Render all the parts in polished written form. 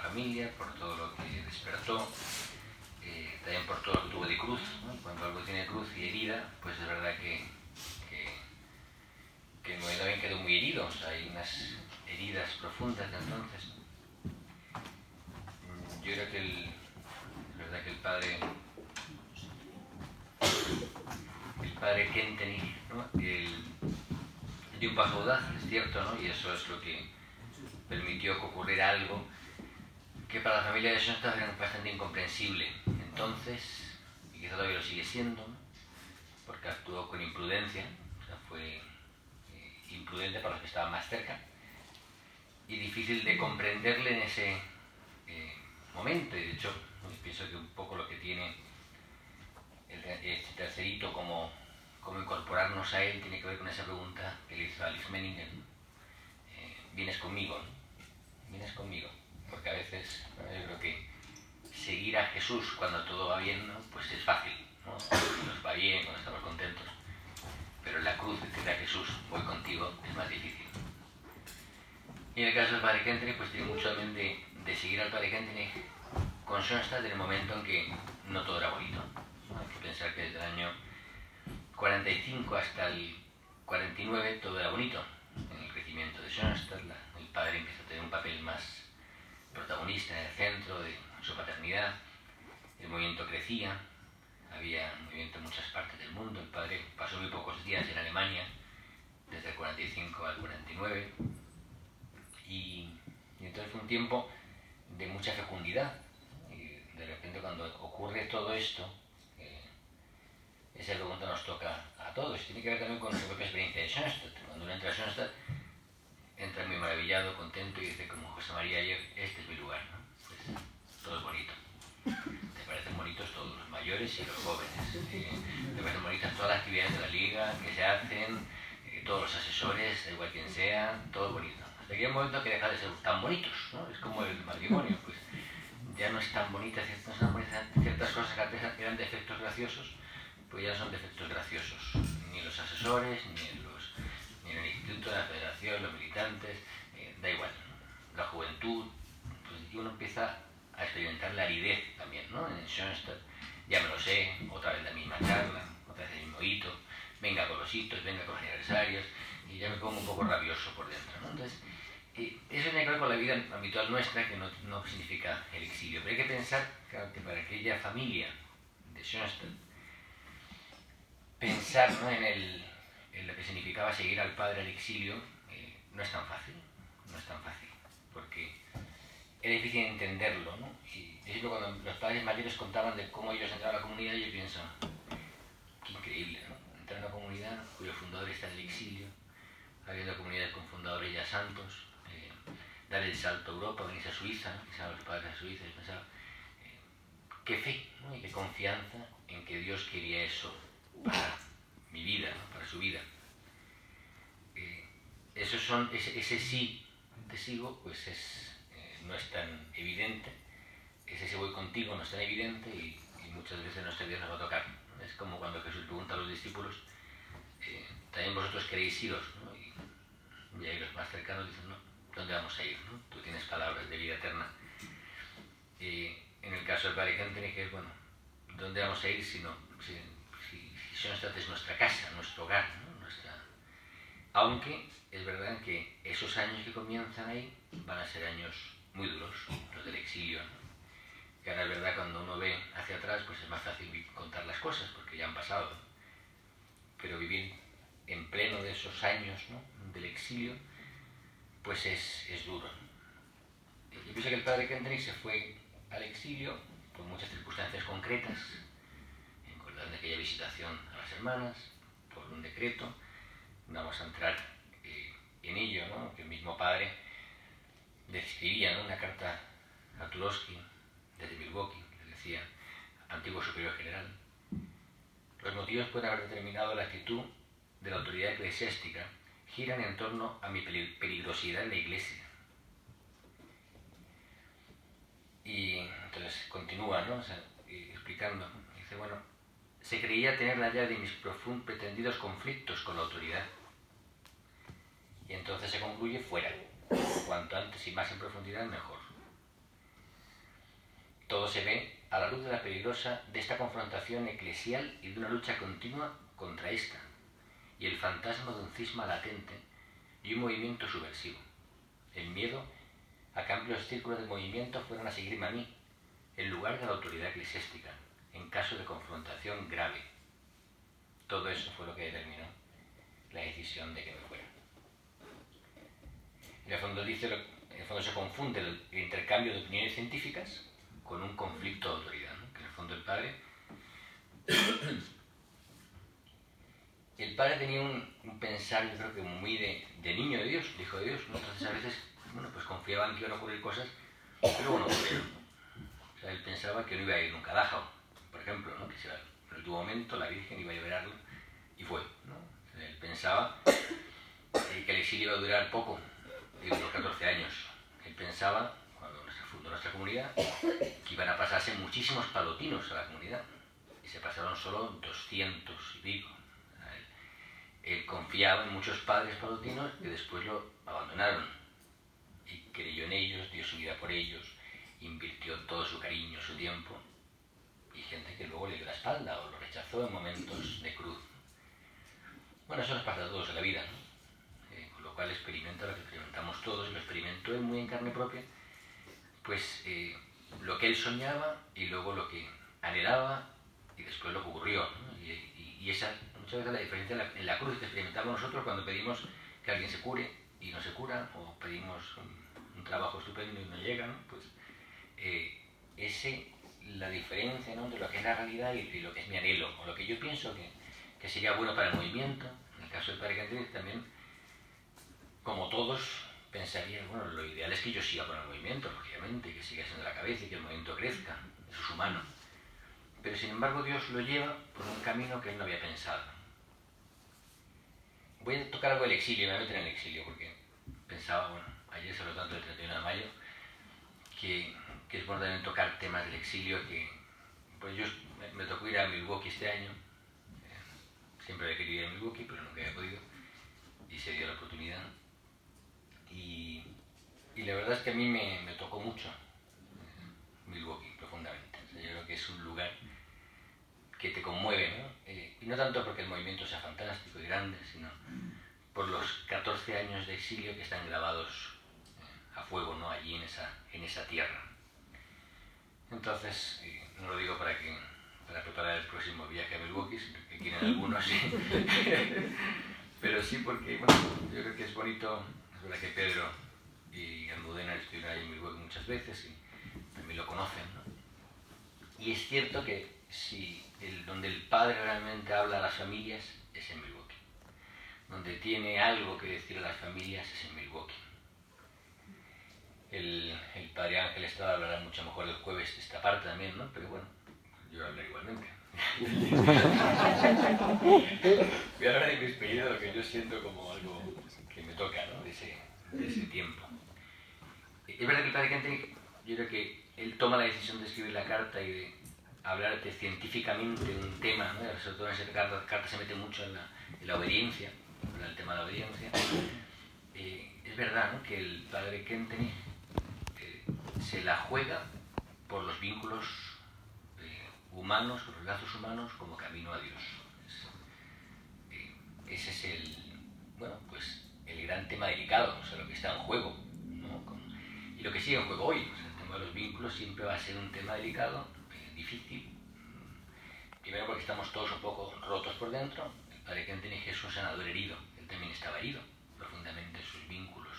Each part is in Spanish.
familia, por todo lo que despertó, también por todo lo que tuvo de cruz, ¿no? Cuando algo tiene cruz y herida, pues es verdad que el momento también quedó muy herido, o sea, hay unas heridas profundas de entonces. Yo creo que es verdad que el padre Kentenich, ¿no? Dio un paso audaz, es cierto, ¿no? Y eso es lo que permitió que ocurriera algo que para la familia de Schoenstatt era bastante incomprensible entonces, y quizá todavía lo sigue siendo, ¿no? Porque actuó con imprudencia, o sea, fue imprudente para los que estaban más cerca y difícil de comprenderle en ese momento. Y de hecho, pienso que un poco lo que tiene este tercerito como incorporarnos a él tiene que ver con esa pregunta que le hizo a Alex Menninger, ¿no? ¿Vienes conmigo? ¿No? ¿Vienes conmigo? Porque a veces, ¿no? Yo creo que seguir a Jesús cuando todo va bien, ¿no? Pues es fácil, ¿no? Cuando nos va bien, cuando estamos contentos. Pero en la cruz decirle a Jesús, voy contigo, es más difícil. Y en el caso del padre Kentenich, pues tiene mucho también de seguir al padre Kentenich con Schoenstatt en el momento en que no todo era bonito, ¿no? Hay que pensar que desde el año 45 hasta el 49 todo era bonito. En el crecimiento de Schoenstatt, el padre empieza a tener un papel más protagonista en el centro de su paternidad, el movimiento crecía, había movimiento en muchas partes del mundo, el padre pasó muy pocos días en Alemania, desde el 45 al 49, y entonces fue un tiempo de mucha fecundidad, y de repente cuando ocurre todo esto, esa pregunta nos toca a todos, tiene que ver también con su propia experiencia de Schoenstatt. Cuando uno entra a Schoenstatt, entra muy maravillado, contento y dice como José María ayer, este es mi lugar, ¿no? Pues, todo es bonito. Te parecen bonitos todos, los mayores y los jóvenes. Te parecen bonitas todas las actividades de la liga que se hacen, todos los asesores, da igual quien sea, todo bonito. Hasta que hay un momento que deja de ser tan bonitos, ¿no? Es como el matrimonio, pues ya no es tan bonita, no son bonitas ciertas cosas que antes eran defectos graciosos, pues ya no son defectos graciosos, ni los asesores, ni en el instituto, la federación, los militantes, da igual, la juventud, pues, y uno empieza a experimentar la aridez también, ¿no? En Schoenstatt, ya me lo sé, otra vez la misma charla, otra vez el mismo hito, venga con los hitos, venga con los aniversarios, y ya me pongo un poco rabioso por dentro, ¿no? Entonces, eso tiene que ver con la vida habitual nuestra, que no significa el exilio, pero hay que pensar, claro, que para aquella familia de Schoenstatt, pensar, ¿no? en lo que significaba seguir al padre al exilio, no es tan fácil, porque era difícil entenderlo, ¿no? Y es cierto, cuando los padres mayores contaban de cómo ellos entraron a la comunidad, yo pienso, qué increíble, ¿no? Entrar a una comunidad cuyo fundador está en el exilio, habiendo comunidades con fundadores ya santos, dar el salto a Europa, venirse a Suiza, ¿no? Quizá los padres a Suiza, y pensaba, qué fe, ¿no? Y qué confianza en que Dios quería eso para mi vida, ¿no? Para su vida. Ese sí te sigo, pues no es tan evidente, ese sí voy contigo no es tan evidente y muchas veces nuestra vida nos va a tocar, ¿no? Es como cuando Jesús pregunta a los discípulos, también vosotros queréis iros, ¿no? Y ahí los más cercanos dicen, no, ¿dónde vamos a ir? ¿No? Tú tienes palabras de vida eterna. En el caso del padre Kentenich, que es, bueno, ¿dónde vamos a ir si Schoenstatt es nuestra casa, nuestro hogar, ¿no? Aunque es verdad que esos años que comienzan ahí van a ser años muy duros, los del exilio, ¿no? Que ahora es verdad, cuando uno ve hacia atrás, pues es más fácil contar las cosas porque ya han pasado, ¿no? Pero vivir en pleno de esos años, ¿no? Del exilio, pues es duro. Yo pienso que el padre Kentenich se fue al exilio por muchas circunstancias concretas, en aquella visitación a las hermanas, por un decreto. No vamos a entrar en ello, ¿no? Que el mismo padre le escribía, ¿no? Una carta a Turovsky desde Milwaukee, le decía, antiguo superior general, los motivos pueden haber determinado la actitud de la autoridad eclesiástica giran en torno a mi peligrosidad en la iglesia. Y entonces continúa, ¿no? O sea, explicando, dice, bueno, se creía tener la llave de mis pretendidos conflictos con la autoridad. Y entonces se concluye fuera. Cuanto antes y más en profundidad, mejor. todo se ve a la luz de esta confrontación eclesial y de una lucha continua contra esta, y el fantasma de un cisma latente y un movimiento subversivo. El miedo a que amplios círculos de movimiento fueran a seguirme a mí, en lugar de la autoridad eclesiástica, en caso de confrontación grave. Todo eso fue lo que determinó la decisión de que me fuera. En el fondo se confunde el intercambio de opiniones científicas con un conflicto de autoridad, ¿no? Que en el fondo el padre tenía un pensar, yo creo que muy de niño de Dios, de hijo de Dios, ¿no? Entonces a veces, pues confiaba en que iban a ocurrir cosas, pero bueno, ocurrieron. O sea, él pensaba que no iba a ir nunca a Dachau, por ejemplo, ¿no? Que en el último momento la Virgen iba a liberarlo, y fue, ¿no? O sea, él pensaba que el exilio iba a durar poco, unos 14 años. Él pensaba, cuando se fundó nuestra comunidad, que iban a pasarse muchísimos palotinos a la comunidad, y se pasaron solo 200 y pico. Él confiaba en muchos padres palotinos que después lo abandonaron, y creyó en ellos, dio su vida por ellos, invirtió todo su cariño, su tiempo, y gente que luego le dio la espalda o lo rechazó en momentos de cruz. Bueno, eso nos pasa a todos en la vida, ¿no? Con lo cual experimenta lo que experimentamos todos, y lo experimentó él muy en carne propia, pues lo que él soñaba y luego lo que anhelaba y después lo que ocurrió, ¿no? Y esa muchas veces la diferencia en la cruz que experimentamos nosotros cuando pedimos que alguien se cure y no se cura, o pedimos un trabajo estupendo y no llega, ¿no? Pues la diferencia, ¿no?, entre lo que es la realidad y lo que es mi anhelo, o lo que yo pienso que sería bueno para el movimiento. En el caso del padre Cantenis también, como todos, pensaría, bueno, lo ideal es que yo siga con el movimiento, lógicamente, que siga siendo la cabeza y que el movimiento crezca, eso es humano. Pero sin embargo Dios lo lleva por un camino que él no había pensado. Voy a tocar algo del exilio, me voy a meter en el exilio, porque pensaba, bueno, ayer sobre todo el 31 de mayo, que es bueno también tocar temas del exilio, que pues yo me tocó ir a Milwaukee este año, siempre había querido ir a Milwaukee, pero nunca había podido, y se dio la oportunidad. Y la verdad es que a mí me tocó mucho Milwaukee profundamente. O sea, yo creo que es un lugar que te conmueve, ¿no? Y no tanto porque el movimiento sea fantástico y grande, sino por los 14 años de exilio que están grabados a fuego, ¿no?, allí en esa tierra. Entonces, no lo digo para preparar el próximo viaje a Milwaukee, sino que quieren algunos, sí. Pero sí porque, bueno, yo creo que es bonito. Es verdad que Pedro y Almudena estuvieron ahí en Milwaukee muchas veces y también lo conocen, ¿no? Y es cierto que donde el padre realmente habla a las familias es en Milwaukee. Donde tiene algo que decir a las familias es en Milwaukee. El padre Ángel Estrada hablará mucho mejor el jueves de esta parte también, ¿no? Pero bueno, yo hablaré igualmente. Voy a hablar de mi experiencia, lo que yo siento como algo que me toca, ¿no?, de ese tiempo. Es verdad que el padre Cantenis, yo creo que él toma la decisión de escribir la carta y de hablarte científicamente de un tema, ¿no? Sobre todo en esa carta se mete mucho en la obediencia, en el tema de la obediencia. Es verdad, ¿no?, que el padre Cantenis se la juega por los vínculos humanos, por los lazos humanos, como camino a Dios. Ese es el gran tema delicado, o sea, lo que está en juego, ¿no? Y lo que sigue en juego hoy. O sea, el tema de los vínculos siempre va a ser un tema delicado, difícil. Primero porque estamos todos un poco rotos por dentro. El padre Cantenis es un sanador herido, él también estaba herido profundamente en sus vínculos,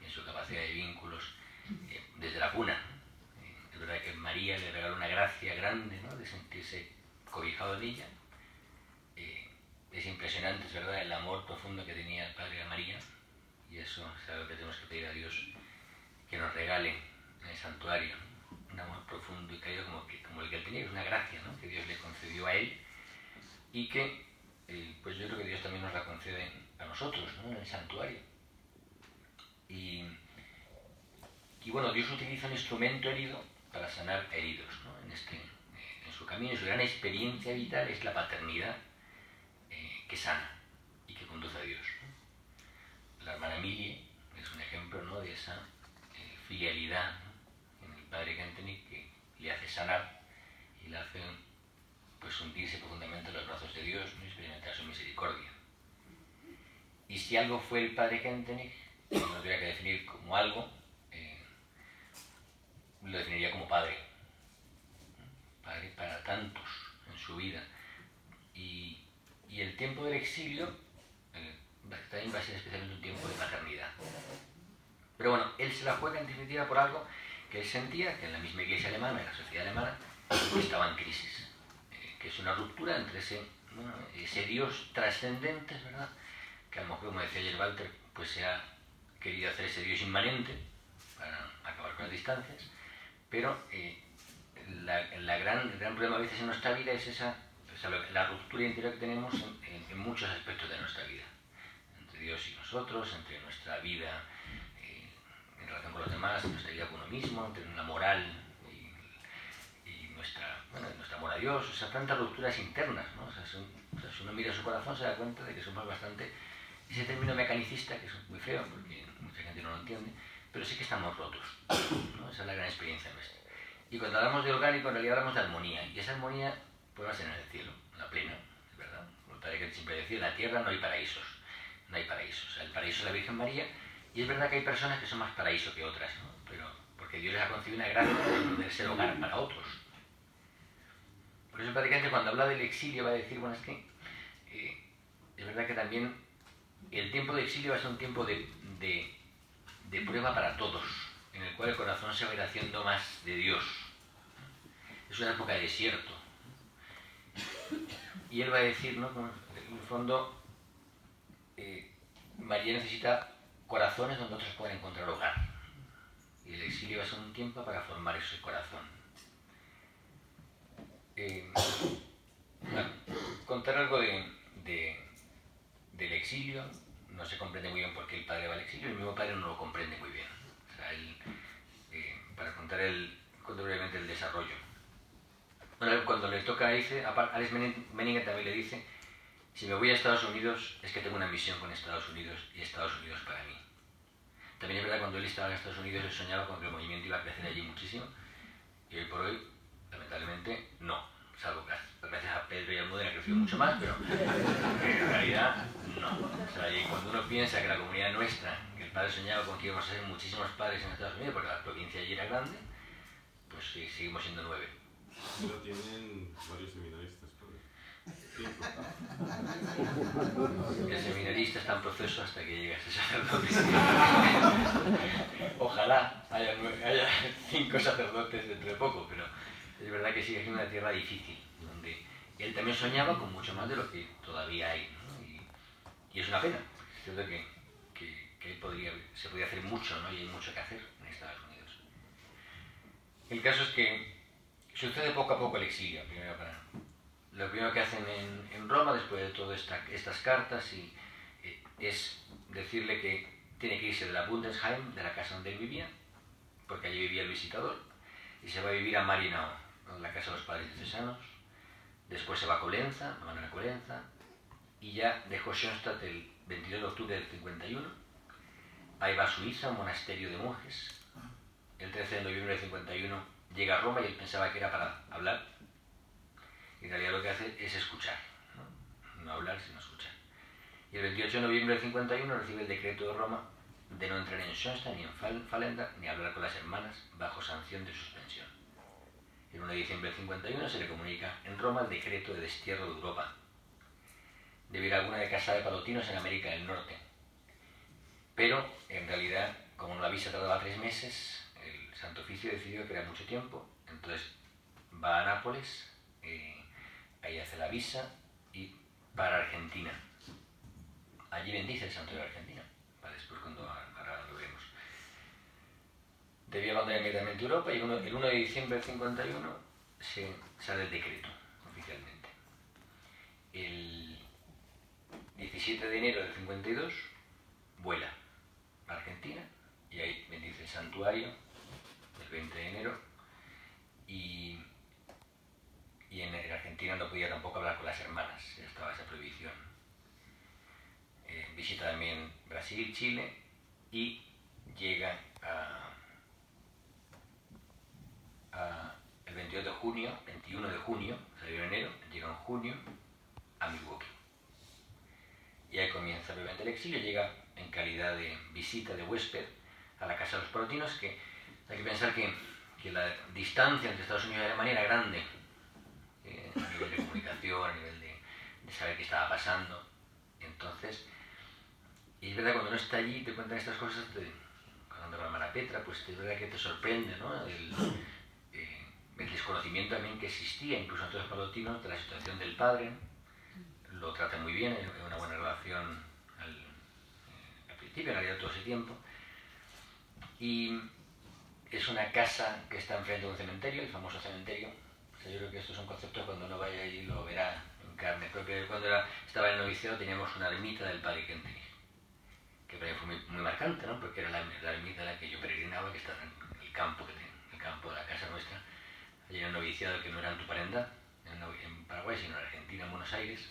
en su capacidad de vínculos desde la cuna. Es verdad que María le regaló una gracia grande, ¿no?, de sentirse cobijado en ella. Es impresionante, es verdad, el amor profundo que tenía el padre a María, y eso es algo que tenemos que pedir a Dios que nos regale en el santuario, un amor profundo y cálido como el que él tenía, es una gracia, ¿no?, que Dios le concedió a él, y que pues yo creo que Dios también nos la concede a nosotros, ¿no?, en el santuario. Y bueno, Dios utiliza un instrumento herido para sanar heridos, ¿no?, en su camino. Su gran experiencia vital es la paternidad, que sana y que conduce a Dios, ¿no? La hermana Emilie es un ejemplo, ¿no?, de esa filialidad, ¿no?, en el padre Cantenis, que le hace sanar y le hacen pues hundirse profundamente en los brazos de Dios, ¿no? Y experimentar su misericordia. Y si algo fue el padre Kentenich, si lo tuviera que definir como algo, lo definiría como padre. Padre para tantos en su vida. Y el tiempo del exilio también va a ser especialmente un tiempo de paternidad. Pero bueno, él se la juega en definitiva por algo que él sentía que en la misma iglesia alemana, en la sociedad alemana, estaba en crisis. Que es una ruptura entre ese Dios trascendente, ¿verdad? Que a lo mejor, como decía ayer Walter, pues se ha querido hacer ese Dios inmanente para acabar con las distancias, pero el gran problema a veces en nuestra vida es la ruptura interior que tenemos en muchos aspectos de nuestra vida, entre Dios y nosotros, entre nuestra vida en relación con los demás, nuestra vida con uno mismo, entre la moral y nuestra amor a Dios, o sea, tantas rupturas internas, ¿no? O sea, si uno mira su corazón se da cuenta de que somos bastante, ese término mecanicista, que es muy feo porque mucha gente no lo entiende, pero sí que estamos rotos, ¿no? Esa es la gran experiencia nuestra. Y cuando hablamos de orgánico, en realidad hablamos de armonía, y esa armonía puede va a ser en el cielo, la plena, es verdad. Como tal que siempre decía, en la tierra no hay paraísos, no hay paraísos. O sea, el paraíso es la Virgen María, y es verdad que hay personas que son más paraíso que otras, ¿no? Pero porque Dios les ha concedido una gracia de poder ser hogar para otros. Por eso prácticamente cuando habla del exilio va a decir, bueno, es que es verdad que también el tiempo de exilio va a ser un tiempo de prueba para todos, en el cual el corazón se va a ir haciendo más de Dios. Es una época de desierto. Y él va a decir, ¿no? En el fondo, María necesita corazones donde otros puedan encontrar hogar. Y el exilio va a ser un tiempo para formar ese corazón. Bueno, contar algo del exilio, no se comprende muy bien por qué el padre va al exilio, el mismo padre no lo comprende muy bien. O sea, él, para contar brevemente el desarrollo. Bueno, cuando le toca, dice, Alex Menninger también le dice, si me voy a Estados Unidos es que tengo una misión con Estados Unidos y Estados Unidos para mí. También es verdad que cuando él estaba en Estados Unidos él soñaba con que el movimiento iba a crecer allí muchísimo y hoy por hoy, lamentablemente, no. Salvo que gracias a Pedro y Almudena ha crecido mucho más, pero en realidad no. O sea, y cuando uno piensa que la comunidad nuestra, que el padre soñaba con que íbamos a ser muchísimos padres en Estados Unidos porque la provincia allí era grande, pues sí, seguimos siendo 9. Pero tienen varios seminaristas, padre. 5. El seminarista está en proceso hasta que llegue a ser sacerdote. Ojalá haya 5 sacerdotes dentro de poco, pero es verdad que sigue siendo una tierra difícil, donde él también soñaba con mucho más de lo que todavía hay, ¿no? Y es una pena, es cierto que se podía hacer mucho, ¿no? Y hay mucho que hacer en Estados Unidos. El caso es que sucede poco a poco el exilio. Lo primero que hacen en Roma, después de todas estas cartas, es decirle que tiene que irse de la Bundesheim, de la casa donde él vivía, porque allí vivía el visitador, y se va a vivir a Marienau, la casa de los padres diocesanos. Después se va a Colenza, lo van a Colenza, y ya dejó Schoenstatt el 22 de octubre del 51. Ahí va a Suiza, un monasterio de monjes. El 13 de noviembre del 51 llega a Roma y él pensaba que era para hablar. Y en realidad lo que hace es escuchar, no hablar sino escuchar. Y el 28 de noviembre del 51 recibe el decreto de Roma de no entrar en Schoenstatt ni en Fallenda ni hablar con las hermanas bajo sanción de suspensión. El 1 de diciembre del 51 se le comunica en Roma el decreto de destierro de Europa, debido a alguna de casa de palotinos en América del Norte. Pero, en realidad, como la visa tardaba 3 meses, el Santo Oficio decidió que era mucho tiempo, entonces va a Nápoles, ahí hace la visa y para Argentina. Allí bendice el Santo de Argentina, para después cuando ahora lo vemos. Debió abandonar inmediatamente Europa y el 1 de diciembre del 51 se sale el decreto, oficialmente. El 17 de enero del 52 vuela a Argentina y ahí bendice el santuario el 20 de enero y en Argentina no podía tampoco hablar con las hermanas, ya estaba esa prohibición. Visita también Brasil, Chile y llega el 22 de junio, 21 de junio, salió en enero, llega en junio a Milwaukee. Y ahí comienza brevemente el exilio, llega en calidad de visita, de huésped, a la casa de los palotinos, que hay que pensar que la distancia entre Estados Unidos y Alemania era grande, a nivel de comunicación, a nivel de saber qué estaba pasando. Entonces, y es verdad, cuando uno está allí te cuentan estas cosas, cuando la hermana Petra, pues es verdad que te sorprende, ¿no? El desconocimiento también que existía, incluso entre los palotinos, de la situación del padre. Lo trata muy bien, hay una buena relación al principio, en realidad todo ese tiempo. Y es una casa que está enfrente de un cementerio, el famoso cementerio. O sea, yo creo que estos son conceptos, cuando uno vaya allí lo verá en carne propia. Cuando estaba en el noviciado teníamos una ermita del padre Kentenich, que para mí fue muy marcante, ¿no? Porque era la ermita en la que yo peregrinaba, que estaba en el campo de la casa nuestra. Allí en el noviciado, que no era en Tuparenda, en Paraguay, sino en Argentina, en Buenos Aires.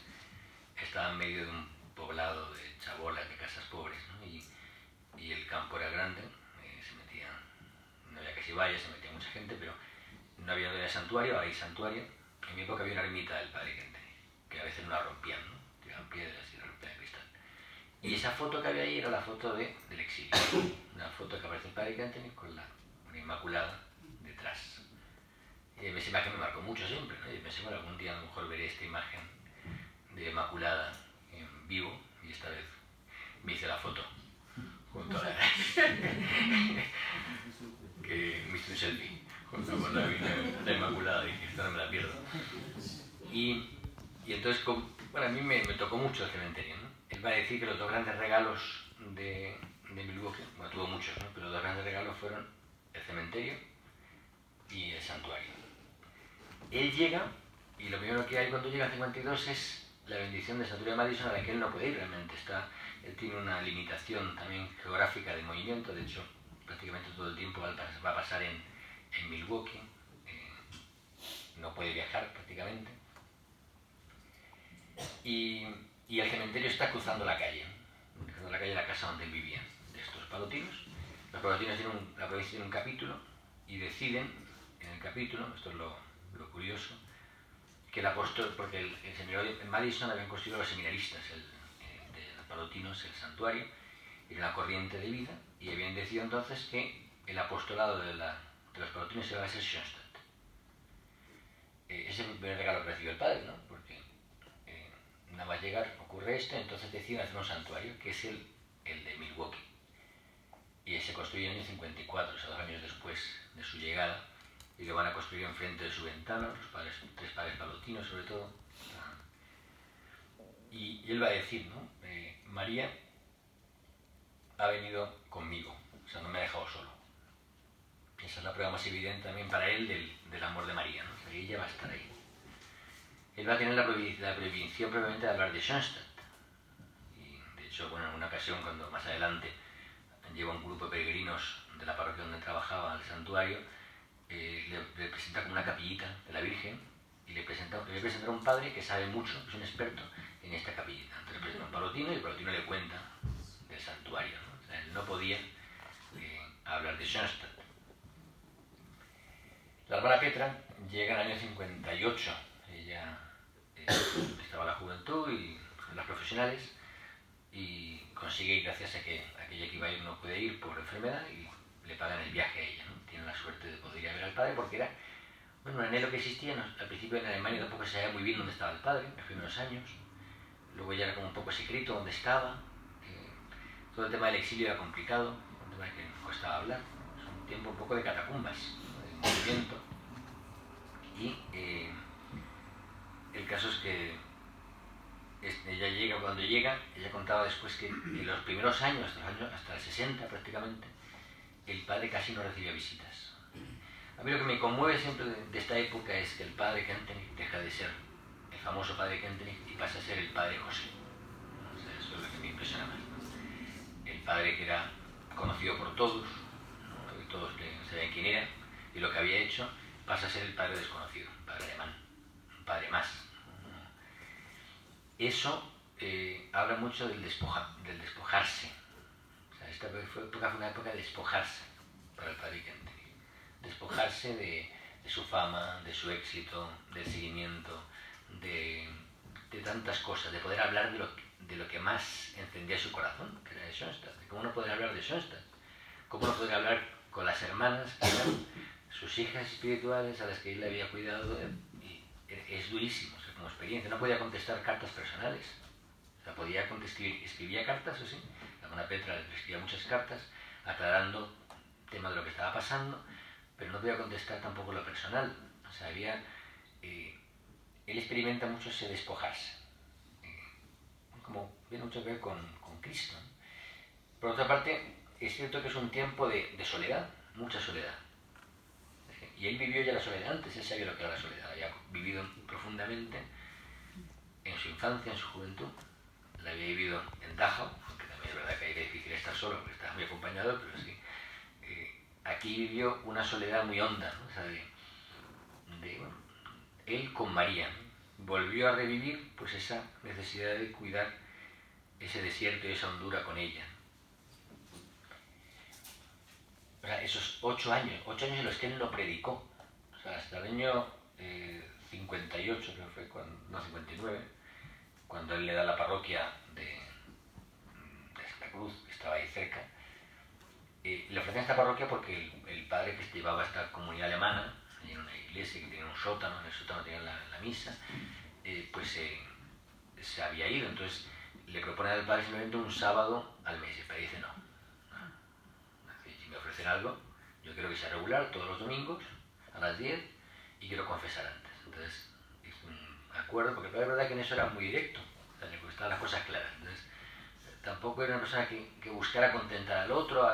Estaba en medio de un poblado de chabolas, de casas pobres, ¿no? Y el campo era grande, se metía, no había casi vallas, se metía mucha gente, pero no había santuario, ahora hay santuario. En mi época había una ermita del padre Kentenich, que a veces no la rompían, ¿no? Tiraban piedras y la rompían de cristal. Y esa foto que había ahí era la foto del exilio, una foto que aparece el padre Kentenich con una Inmaculada detrás. Y esa imagen me marcó mucho siempre, ¿no? Y pensé, bueno, algún día a lo mejor veré esta imagen de Inmaculada en vivo, y esta vez me hice la foto junto a que me hice un selfie junto con la Inmaculada, y dije, esta no me la pierdo. Y entonces, bueno, a mí me tocó mucho el cementerio, ¿no? Él va a decir que los dos grandes regalos de Milwaukee, bueno, tuvo muchos, ¿no? Pero los dos grandes regalos fueron el cementerio y el santuario. Él llega, y lo primero que hay cuando llega al 52 es la bendición del santuario de Madison, a la que él no puede ir realmente. Él tiene una limitación también geográfica de movimiento, de hecho prácticamente todo el tiempo va a pasar en Milwaukee, no puede viajar prácticamente. Y el cementerio está cruzando la calle de la casa donde él vivía, de estos palotinos. Los palotinos la provincia tiene un capítulo, y deciden en el capítulo, esto es lo curioso, que el apóstol, porque el seminario en Madison habían construido los seminaristas de los palotinos, el santuario, y una corriente de vida, y habían decidido entonces que el apostolado de los palotinos se iba a ser Schoenstatt. Ese es el primer regalo que recibió el padre, ¿no? Porque nada más llegar ocurre esto, entonces deciden hacer un santuario, que es el de Milwaukee. Y se construye en el año 54, o sea, 2 años después de su llegada, y lo van a construir enfrente de su ventana, los tres padres palotinos sobre todo. Y él va a decir, ¿no? María ha venido conmigo, o sea, no me ha dejado solo. Esa es la prueba más evidente también para él del amor de María, ¿no? O sea, que ella va a estar ahí. Él va a tener la prohibición previamente de hablar de Schoenstatt. Y de hecho, bueno, en una ocasión, cuando más adelante lleva un grupo de peregrinos de la parroquia donde trabajaba al santuario, le presenta como una capillita de la Virgen, y le presenta a un padre que sabe mucho, que es un experto en esta capillita. Entonces le presenta a un palotino, y el palotino le cuenta del santuario, ¿no? O sea, él no podía hablar de Schoenstatt. La hermana Petra llega en el año 58, ella estaba en la juventud y en las profesionales, y consigue ir gracias a que aquella que iba a ir no puede ir por enfermedad, y le pagan el viaje a ella, ¿no? Tiene la suerte de poder ir a ver al padre, porque era un anhelo que existía. Al principio en Alemania tampoco se sabía muy bien dónde estaba el padre, en los primeros años. Luego ya era como un poco secreto dónde estaba. Todo el tema del exilio era complicado, un tema que costaba hablar. Es un tiempo un poco de catacumbas, ¿no? De movimiento. Y el caso es que cuando llega, ella contaba después que en los primeros años, hasta el 60 prácticamente, el padre casi no recibía visitas. A mí lo que me conmueve siempre de esta época es que el padre Kentenich deja de ser el famoso padre Kentenich y pasa a ser el padre José. O sea, eso es lo que me impresiona más, ¿no? El padre que era conocido por todos, ¿no? Y todos sabían quién era y lo que había hecho, pasa a ser el padre desconocido, un padre alemán, un padre más. Eso habla mucho del despojarse. O sea, esta época fue una época de despojarse para el padre Kentenich. Despojarse de su fama, de su éxito, del seguimiento, de tantas cosas, de poder hablar de lo que más encendía su corazón, que era de Schoenstatt. ¿Cómo no poder hablar de Schoenstatt? ¿Cómo no poder hablar con las hermanas que eran sus hijas espirituales a las que él le había cuidado? Y es durísimo, o sea, como experiencia. No podía contestar cartas personales. O sea, escribía cartas, o sí. La hermana Petra le escribía muchas cartas aclarando tema de lo que estaba pasando, pero no podía contestar tampoco lo personal. O sea, él experimenta mucho ese despojarse, como tiene mucho que ver con Cristo. Por otra parte, es cierto que es un tiempo de soledad, mucha soledad. Y él vivió ya la soledad antes, él sabía lo que era la soledad, había vivido profundamente en su infancia, en su juventud. La había vivido en Dachau, aunque también es verdad que era difícil estar solo, porque estaba muy acompañado, pero sí. Aquí vivió una soledad muy honda, ¿no? O sea, bueno, él con María volvió a revivir pues esa necesidad de cuidar ese desierto y esa hondura con ella. O sea, esos 8 años en los que él no predicó, o sea, hasta el año 58, creo que fue, no, 59, cuando él le da la parroquia de Santa Cruz, que estaba ahí cerca. Le ofrecen esta parroquia porque el padre que llevaba esta comunidad alemana, en una iglesia que tenía un sótano, en el sótano tenían la misa, pues se había ido. Entonces le propone al padre simplemente un sábado al mes. Y el padre dice no. Si me ofrecen algo, yo quiero que sea regular todos los domingos a las 10 y quiero confesar antes. Entonces hizo un acuerdo, porque el padre es verdad que en eso era muy directo, o sea, le gustaban las cosas claras. Entonces, tampoco era una persona que buscara contentar al otro,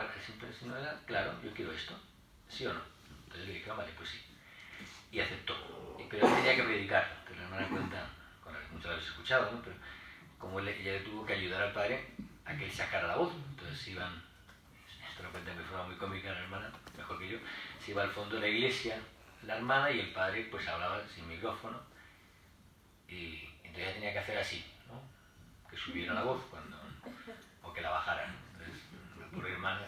sino era, claro, yo quiero esto, ¿sí o no? Entonces le dije, vale, pues sí. Y aceptó. Pero él tenía que predicar, que la hermana cuenta, con la que muchas veces he escuchado, ¿no? Pero como ella le tuvo que ayudar al padre a que él sacara la voz. Entonces iban, esto lo cuenta de forma muy cómica la hermana, mejor que yo, se iba al fondo de la iglesia la hermana y el padre pues hablaba sin micrófono. Y entonces ella tenía que hacer así, ¿no? Que subiera la voz o que la bajara. Entonces, la pobre hermana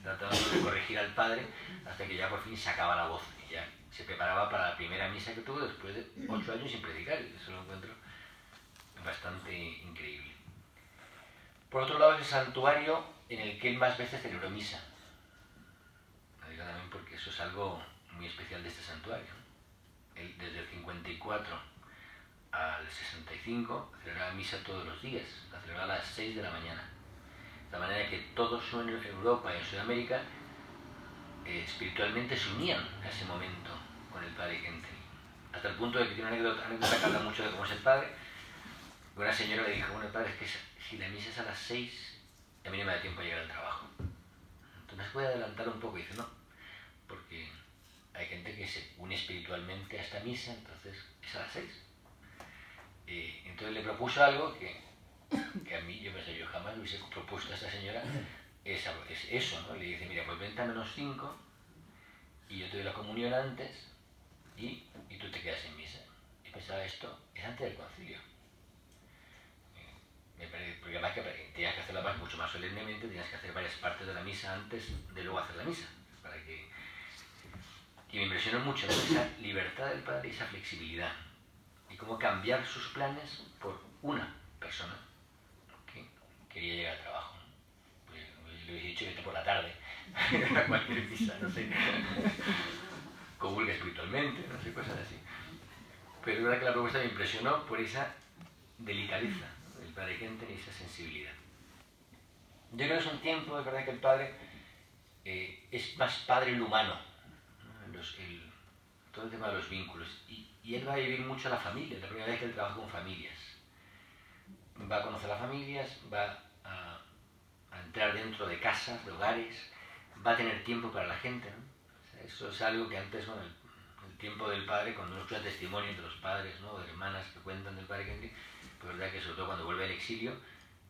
tratando de corregir al padre hasta que ya por fin sacaba la voz y ya se preparaba para la primera misa que tuvo después de 8 años sin predicar. Y eso lo encuentro bastante increíble. Por otro lado, es el santuario en el que él más veces celebró misa. Lo digo también porque eso es algo muy especial de este santuario. Él, desde el 54 al 65 celebraba misa todos los días, la celebraba a las 6 de la mañana. De manera que todos en Europa y en Sudamérica espiritualmente se unían a ese momento con el padre Kentenich. Hasta el punto de que tiene una anécdota que habla mucho de cómo es el padre. Una señora le dijo, bueno, padre, es que si la misa es a las 6, a mí no me da tiempo a llegar al trabajo. Entonces puede adelantar un poco y dice, no, porque hay gente que se une espiritualmente a esta misa, entonces es a las 6. Entonces le propuso algo que a mí, yo pensé, yo jamás le hubiese propuesto a esta señora es eso, ¿no? Le dice, mira, pues vente a -5 y yo te doy la comunión antes y tú te quedas en misa. Y pensaba, esto es antes del concilio. Porque además que tenías que hacerla mucho más solemnemente, tenías que hacer varias partes de la misa antes de luego hacer la misa. Y me impresionó mucho, ¿no? Esa libertad del padre y esa flexibilidad. Y cómo cambiar sus planes por una persona que quería llegar al trabajo. Pues le hubiese dicho, vete por la tarde a cualquier misa, no sé, comulga espiritualmente, no sé, cosas así. Pero es verdad que la propuesta me impresionó por esa delicadeza del padre Kentenich y esa sensibilidad. Yo creo que es un tiempo, es verdad que el padre es más padre en lo humano, ¿no? Todo el tema de los vínculos. Y él va a vivir mucho a la familia, la primera vez que él trabaja con familias. Va a conocer a familias, va a entrar dentro de casas, de hogares, va a tener tiempo para la gente, ¿no? O sea, eso es algo que antes, bueno, el tiempo del padre, cuando uno escucha testimonios de los padres, ¿no? De hermanas que cuentan del padre Kentenich, pues es verdad que sobre todo cuando vuelve al exilio,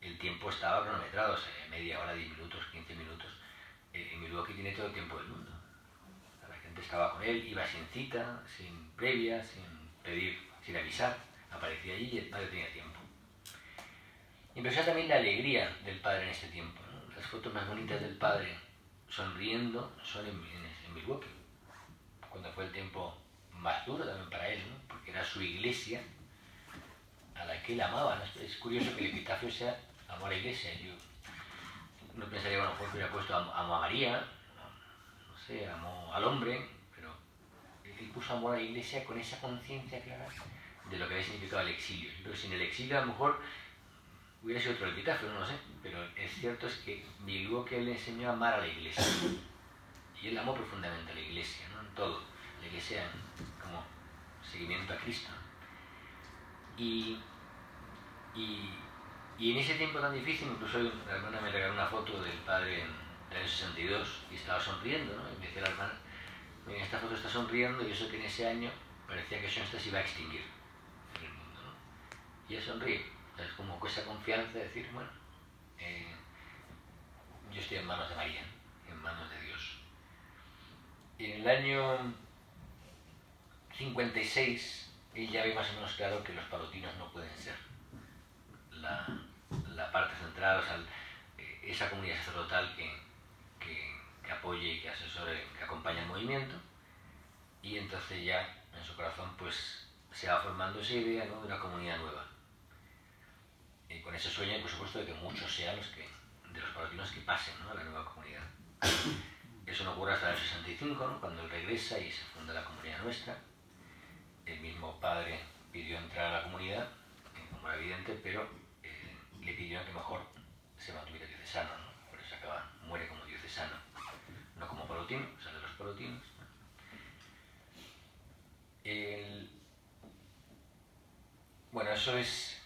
el tiempo estaba cronometrado, o sea, media hora, 10 minutos, 15 minutos. En Milwaukee tiene todo el tiempo del mundo. La gente estaba con él, iba sin cita, sin previa, sin pedir, sin avisar, aparecía allí y el padre tenía tiempo. Impresiona también la alegría del padre en este tiempo, ¿no? Las fotos más bonitas del padre sonriendo son en Milwaukee. cuando fue el tiempo más duro también para él, ¿no? Porque era su iglesia a la que él amaba, ¿no? Es curioso que el epitafio sea amor a la iglesia. Yo no pensaría, bueno, pues hubiera puesto amo a María, no sé, amó al hombre, pero él puso amor a la iglesia con esa conciencia clara de lo que había significado el exilio. Yo creo que sin el exilio a lo mejor hubiera sido otro epitafio, no lo sé, pero es cierto es que digo que él le enseñó a amar a la iglesia. Y él amó profundamente a la iglesia, ¿no? En todo. La iglesia como seguimiento a Cristo. Y en ese tiempo tan difícil, incluso la hermana me regaló una foto del padre del año 62 y estaba sonriendo, ¿no? Y me decía la hermana, mira, esta foto está sonriendo y eso que en ese año parecía que Schoenstatt se iba a extinguir en el mundo, ¿no? Y él sonríe. Es como con esa confianza de decir, bueno, yo estoy en manos de María, en manos de Dios. Y en el año 56 él ya ve más o menos claro que los palotinos no pueden ser la parte central, o sea, esa comunidad sacerdotal que apoye y que asesore, que acompaña el movimiento, y entonces ya en su corazón pues se va formando esa idea, ¿no?, de una comunidad nueva. Y con ese sueño, por supuesto, de que muchos sean de los palotinos que pasen, ¿no?, a la nueva comunidad. Eso no ocurre hasta el 65, ¿no?, cuando él regresa y se funda la comunidad nuestra. El mismo padre pidió entrar a la comunidad, como era evidente, pero le pidieron que mejor se mantuviera diocesano, ¿no? Por eso muere como diocesano, no como palotino, o sea, de los palotinos. Bueno, eso es...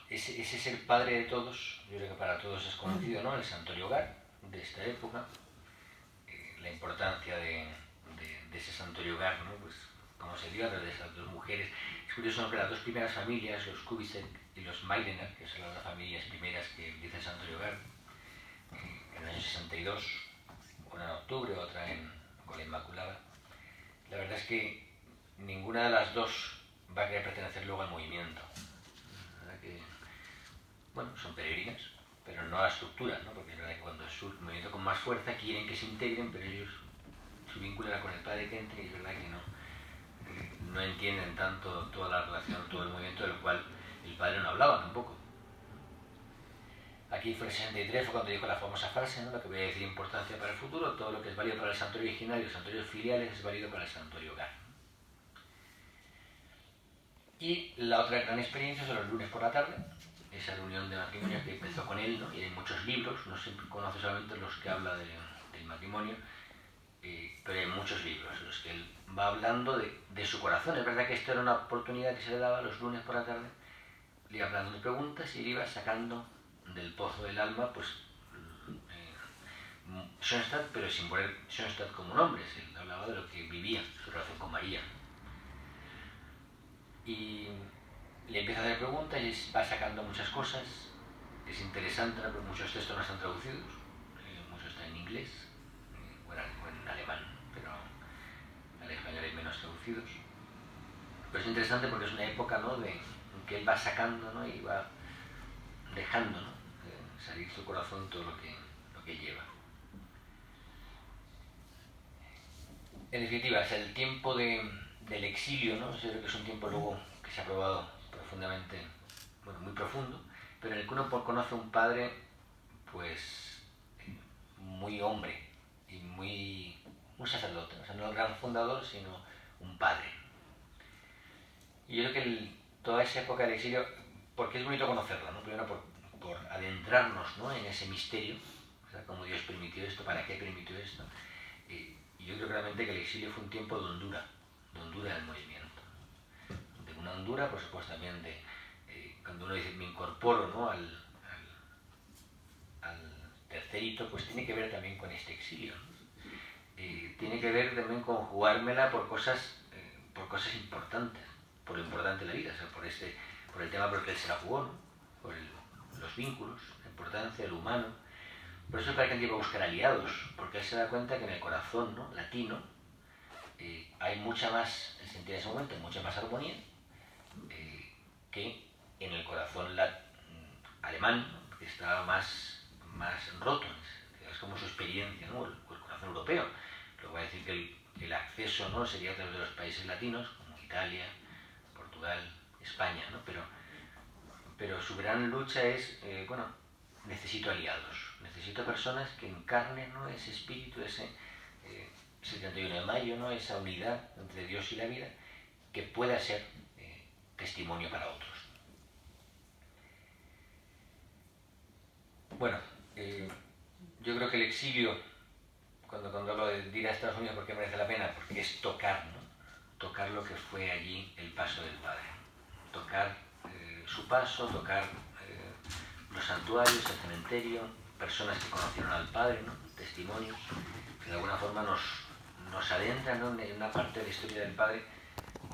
ese es el padre de todos, yo creo que para todos es conocido, ¿no?, el Santuario Hogar de esta época, la importancia de ese Santuario Hogar, ¿no?, pues como se dio a través de esas dos mujeres. Es curioso que las dos primeras familias, los Kubitschek y los Meilener, que son las dos familias primeras que dice Santuario Hogar, en el año 62, una en octubre, otra con la Inmaculada, la verdad es que ninguna de las dos va a querer pertenecer luego al movimiento. La verdad que, bueno, son peregrinas, pero no a la estructura, ¿no? Porque es verdad que cuando es un movimiento con más fuerza quieren que se integren, pero ellos, su vínculo era con el padre que entre, y es verdad que no entienden tanto toda la relación, todo el movimiento del cual el padre no hablaba tampoco. Aquí fue el 63, fue cuando dijo la famosa frase, ¿no?, lo que voy a decir importancia para el futuro: todo lo que es válido para el santuario original y los santuarios filiales es válido para el Santuario Hogar. Y la otra gran experiencia son los lunes por la tarde, esa reunión de matrimonio que empezó con él, ¿no? Y hay muchos libros, no se conoce solamente los que habla del matrimonio, pero hay muchos libros en los que él va hablando de su corazón. Es verdad que esto era una oportunidad que se le daba los lunes por la tarde, le iba hablando de preguntas y le iba sacando del pozo del alma, pues, Schoenstatt, pero sin poner Schoenstatt como nombre. Él hablaba de lo que vivía, su relación con María. Y le empieza a hacer preguntas y va sacando muchas cosas. Es interesante, ¿no?, porque muchos textos no están traducidos, muchos están en inglés, o en alemán, pero al español hay menos traducidos. Pero es interesante porque es una época, ¿no?, en que él va sacando, ¿no?, y va dejando, ¿no?, salir su corazón todo lo que lleva. En definitiva, es el tiempo del exilio, ¿no? Yo creo que es un tiempo luego que se ha probado profundamente, bueno, muy profundo, pero en el que uno conoce a un padre, pues, muy hombre y muy sacerdote, o sea, no el gran fundador, sino un padre. Y yo creo que toda esa época del exilio, porque es bonito conocerla, ¿no? Primero por adentrarnos, ¿no?, en ese misterio, o sea, cómo Dios permitió esto, para qué permitió esto. Y yo creo realmente que el exilio fue un tiempo de hondura del movimiento. De una hondura, por supuesto, también cuando uno dice me incorporo, ¿no?, al tercer hito, pues tiene que ver también con este exilio, ¿no? Tiene que ver también con jugármela por cosas importantes, por lo importante de la vida, o sea, por el tema por el que él se la jugó, ¿no?, por los vínculos, la importancia del humano. Por eso es para que él va a buscar aliados, porque él se da cuenta que en el corazón, ¿no?, latino hay mucha más, él sentía en ese momento, mucha más armonía que en el corazón alemán, ¿no?, que estaba más roto. Es como su experiencia, ¿no?, el corazón europeo. Luego va a decir que él el acceso, ¿no?, sería a través de los países latinos, como Italia, Portugal, España, ¿no? Pero su gran lucha es, bueno, necesito aliados, necesito personas que encarnen, ¿no?, ese espíritu, ese 71 de mayo, ¿no?, esa unidad entre Dios y la vida, que pueda ser testimonio para otros. Bueno, yo creo que el exilio, cuando hablo de ir a Estados Unidos, ¿por qué merece la pena? Porque es tocar, ¿no?, tocar lo que fue allí el paso del Padre, tocar su paso, tocar los santuarios, el cementerio, personas que conocieron al Padre, ¿no?, testimonios, que de alguna forma nos adentran, ¿no?, en una parte de la historia del Padre,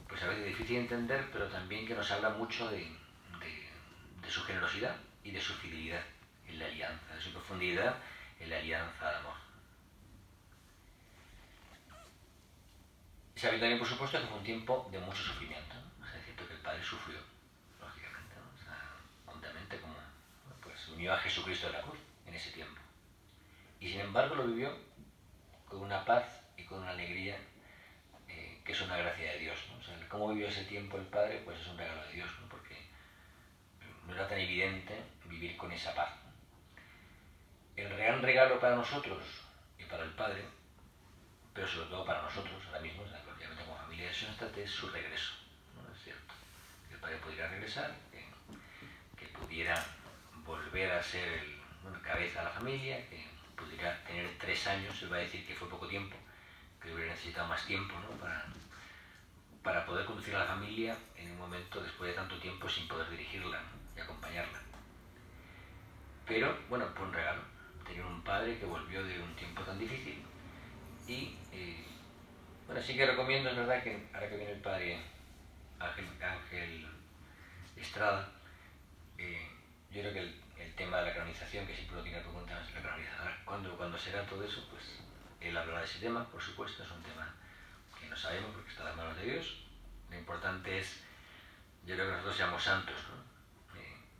pues a veces difícil de entender, pero también que nos habla mucho de su generosidad y de su fidelidad en la alianza, de su profundidad en la alianza de amor. Sabe también, por supuesto, que fue un tiempo de mucho sufrimiento, ¿no? O sea, es cierto que el Padre sufrió, lógicamente, ¿no? O sea, hondamente, como pues unió a Jesucristo de la cruz en ese tiempo. Y sin embargo lo vivió con una paz y con una alegría que es una gracia de Dios, ¿no? O sea, cómo vivió ese tiempo el Padre, pues es un regalo de Dios, ¿no? Porque no era tan evidente vivir con esa paz, ¿no? El gran regalo para nosotros y para el Padre, pero sobre todo para nosotros ahora mismo, o sea, lógicamente como familia de Schoenstatt, es su regreso, ¿no? Es cierto, que el Padre pudiera regresar, que pudiera volver a ser el cabeza de la familia, que pudiera tener 3 años, él va a decir que fue poco tiempo, que hubiera necesitado más tiempo, ¿no?, para poder conducir a la familia en un momento después de tanto tiempo sin poder dirigirla, ¿no?, y acompañarla. Pero, bueno, fue un regalo tener un padre que volvió de un tiempo tan difícil y, bueno, sí que recomiendo, es verdad, que ahora que viene el padre Ángel Estrada, yo creo que el tema de la canonización, que siempre lo tiene por cuenta, es la canonización. Cuando será todo eso, pues él hablará de ese tema, por supuesto, es un tema que no sabemos porque está en las manos de Dios. Lo importante es, yo creo que nosotros seamos santos, ¿no?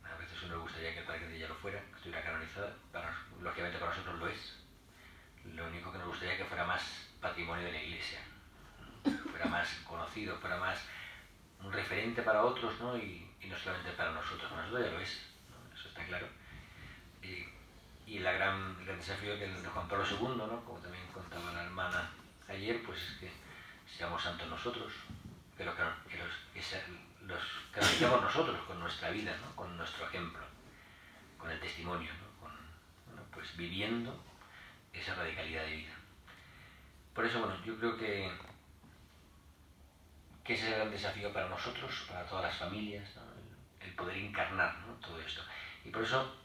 A veces uno le gustaría que el Padre ya lo fuera, que estuviera canonizado, lógicamente para nosotros lo es. Lo único que nos gustaría que fuera más patrimonio de la Iglesia, fuera más conocido, fuera más un referente para otros, ¿no?, y no solamente para nosotros. Para nosotros ya lo es, ¿no?, eso está claro. Y el gran desafío que el de Juan Pablo II, ¿no?, como también contaba la hermana ayer, pues es que seamos santos nosotros, que los canonicemos nosotros con nuestra vida, ¿no?, con nuestro ejemplo, con el testimonio, ¿no?, bueno, pues viviendo esa radicalidad de vida. Por eso, bueno, yo creo que ese es el gran desafío para nosotros, para todas las familias, ¿no?, el poder encarnar, ¿no?, todo esto. Y por eso,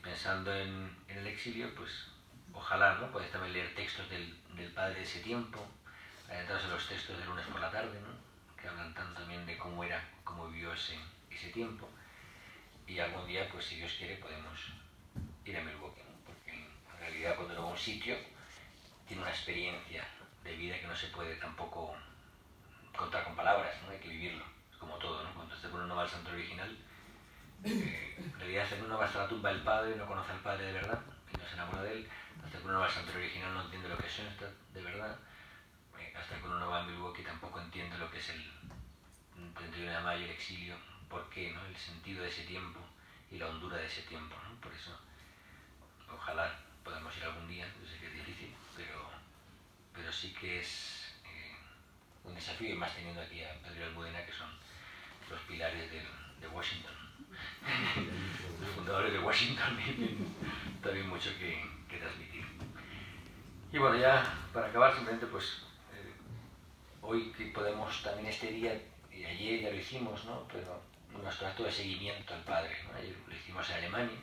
pensando en el exilio, pues ojalá, ¿no?, podáis también leer textos del Padre de ese tiempo, adentraros en los textos de lunes por la tarde, ¿no?, que hablan tanto también de cómo era, cómo vivió ese tiempo. Y algún día, pues si Dios quiere, podemos ir a Milwaukee, ¿no?, porque en realidad cuando uno va a un sitio tiene una experiencia de vida que no se puede tampoco contar con palabras, ¿no?, hay que vivirlo, es como todo, ¿no? Cuando uno va al santuario original, en realidad hasta que uno va hasta la tumba del Padre no conoce al Padre de verdad y no se enamora de él, hasta que uno va al santuario original no entiende lo que es Schoenstatt de verdad, hasta que uno va a Milwaukee tampoco entiende lo que es el 31 de mayo, el exilio, por qué, ¿no?, el sentido de ese tiempo y la hondura de ese tiempo, ¿no? Por eso, ojalá podamos ir algún día, yo sé que es difícil, pero sí que es un desafío, y más teniendo aquí a Pedro y Almudena, que son los pilares de Washington. Los fundadores de Washington tienen también mucho que transmitir. Y bueno, ya para acabar, simplemente pues hoy que podemos también este día, y ayer ya lo hicimos, ¿no?, pero nuestro acto de seguimiento al Padre, ¿no?, ayer lo hicimos en Alemania.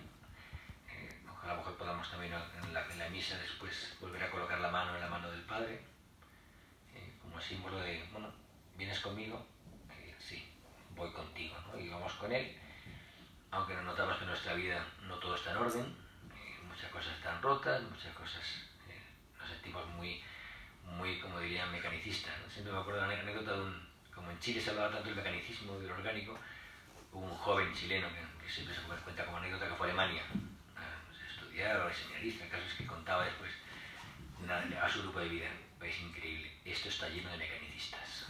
Ojalá mejor podamos también en la misa después volver a colocar la mano en la mano del Padre, como símbolo de, bueno, ¿vienes conmigo? Sí, voy contigo, ¿no?, y vamos con Él, aunque nos notamos que en nuestra vida no todo está en orden, muchas cosas están rotas, muchas cosas nos sentimos muy, como dirían, mecanicistas, ¿no? Siempre me acuerdo de una anécdota como en Chile se hablaba tanto del mecanicismo, del orgánico, hubo un joven chileno que siempre se cuenta como anécdota que fue a Alemania a estudiar o a seminarista. El caso es que contaba después a su grupo de vida. Es increíble, esto está lleno de mecanicistas.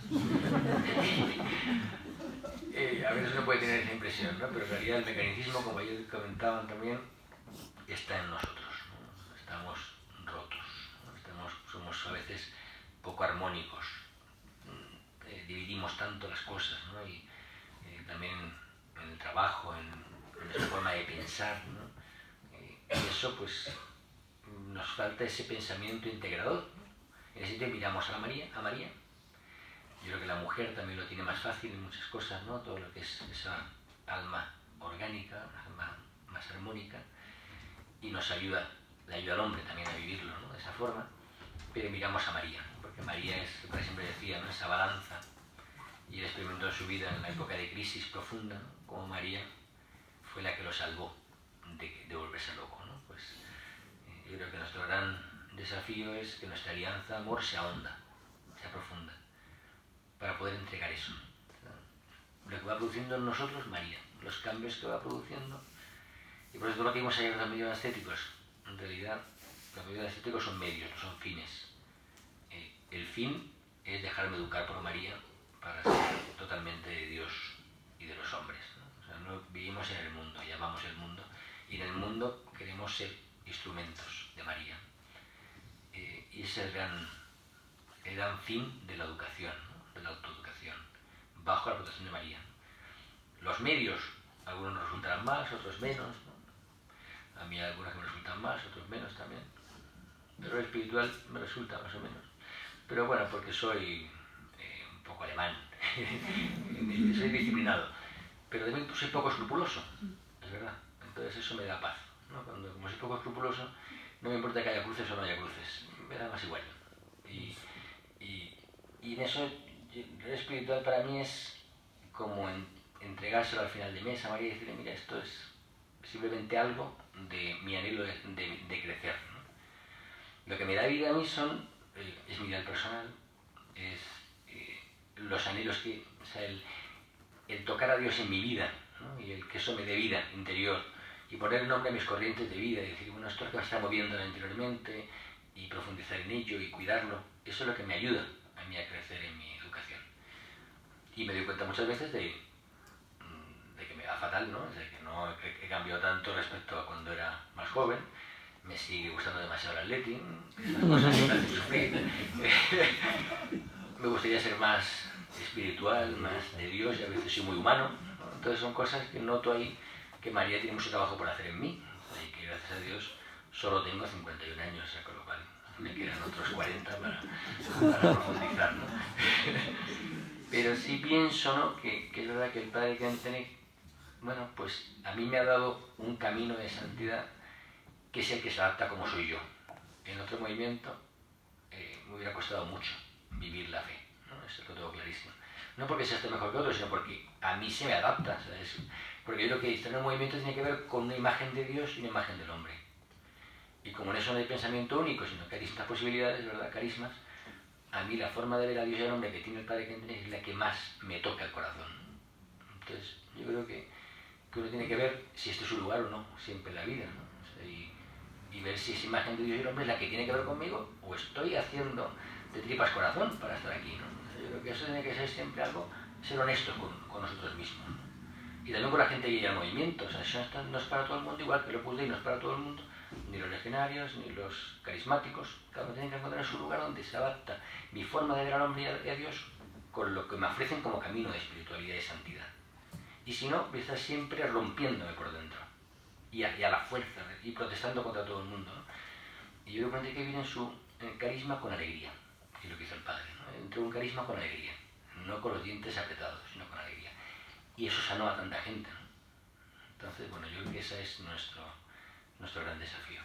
A veces uno puede tener esa impresión, ¿no? Pero en realidad el mecanicismo, como ellos comentaban también, está en nosotros, ¿no? Estamos rotos, ¿no? Somos a veces poco armónicos, dividimos tanto las cosas, ¿no? Y también en el trabajo, en nuestra forma de pensar, ¿no? Y eso pues nos falta ese pensamiento integrador. En ese sentido miramos a María. Yo creo que la mujer también lo tiene más fácil en muchas cosas, ¿no? Todo lo que es esa alma orgánica, una alma más armónica, y nos ayuda, le ayuda al hombre también a vivirlo, ¿no? De esa forma. Pero miramos a María, ¿no? Porque María es, como siempre decía, ¿no? Esa balanza, y él experimentó en su vida en la época de crisis profunda, ¿no? Como María fue la que lo salvó de volverse loco, ¿no? Pues yo creo que nuestro gran desafío es que nuestra alianza amor sea honda, sea profunda, para poder entregar eso. Lo que va produciendo en nosotros María, los cambios que va produciendo. Y por eso todo lo que vimos ayer de los medios ascéticos, en realidad los medios ascéticos son medios, no son fines. El fin es dejarme educar por María para ser totalmente de Dios y de los hombres, ¿no? O sea, no vivimos en el mundo, llamamos el mundo, y en el mundo queremos ser instrumentos de María. Y ese es el gran fin de la educación, ¿no? De la autoeducación, bajo la protección de María. Los medios, algunos nos resultarán más, otros menos, ¿no? A mí hay algunos que me resultan más, otros menos también. Pero el espiritual me resulta más o menos. Pero bueno, porque soy un poco alemán, soy disciplinado, pero también soy poco escrupuloso, es verdad. Entonces eso me da paz, ¿no? Como soy poco escrupuloso, no me importa que haya cruces o no haya cruces, me da más igual. Y en eso, el espiritual para mí es como entregárselo al final de mes a María y decirle, mira, esto es simplemente algo de mi anhelo de crecer, ¿no? Lo que me da vida a mí es mi vida personal, es los anhelos o sea, el tocar a Dios en mi vida, ¿no? Y el que eso me dé vida interior, y poner nombre a mis corrientes de vida, y decir, bueno, esto es lo que me está moviendo interiormente, y profundizar en ello, y cuidarlo, eso es lo que me ayuda a mí a crecer en mi educación. Y me doy cuenta muchas veces de que me va fatal, ¿no? De que no he cambiado tanto respecto a cuando era más joven. Me sigue gustando demasiado el atleti, esas cosas que me hacen sufrir. Me gustaría ser más espiritual, más de Dios, y a veces soy muy humano, ¿no? Entonces son cosas que noto ahí que María tiene mucho trabajo por hacer en mí, y que gracias a Dios solo tengo 51 años, con lo cual me quedan otros 40 para profundizar, ¿no? Pero sí pienso, ¿no? que es verdad que el Padre Kentenich, bueno, pues a mí me ha dado un camino de santidad que es el que se adapta como soy yo. En otro movimiento me hubiera costado mucho vivir la fe, ¿no? Eso lo tengo clarísimo. No porque sea mejor que otro, sino porque a mí se me adapta, ¿sabes? Porque yo creo que estar en un movimiento tiene que ver con una imagen de Dios y una imagen del hombre. Y como en eso no hay pensamiento único, sino que hay distintas posibilidades, ¿verdad? Carismas, a mí la forma de ver a Dios y al hombre que tiene el Padre Kentenich es la que más me toca el corazón. Entonces, yo creo que uno tiene que ver si este es su lugar o no, siempre en la vida, ¿no? O sea, y ver si esa imagen de Dios y el hombre es la que tiene que ver conmigo, o estoy haciendo de tripas corazón para estar aquí, ¿no? O sea, yo creo que eso tiene que ser siempre algo, ser honesto con nosotros mismos, ¿no? Y también con la gente que llega al movimiento. O sea, eso no es para todo el mundo, igual que lo puse y no es para todo el mundo, ni los legionarios, ni los carismáticos. Cada uno tiene que encontrar su lugar donde se adapta mi forma de ver al hombre y a Dios con lo que me ofrecen como camino de espiritualidad y santidad. Y si no, voy a estar siempre rompiéndome por dentro, y a la fuerza, y protestando contra todo el mundo, ¿no? Y yo creo que viene en su carisma con alegría, y lo que hizo el Padre, ¿no? Entró un carisma con alegría, no con los dientes apretados, sino con alegría. Y eso sanó a tanta gente, ¿no? Entonces, bueno, yo creo que ese es nuestro gran desafío.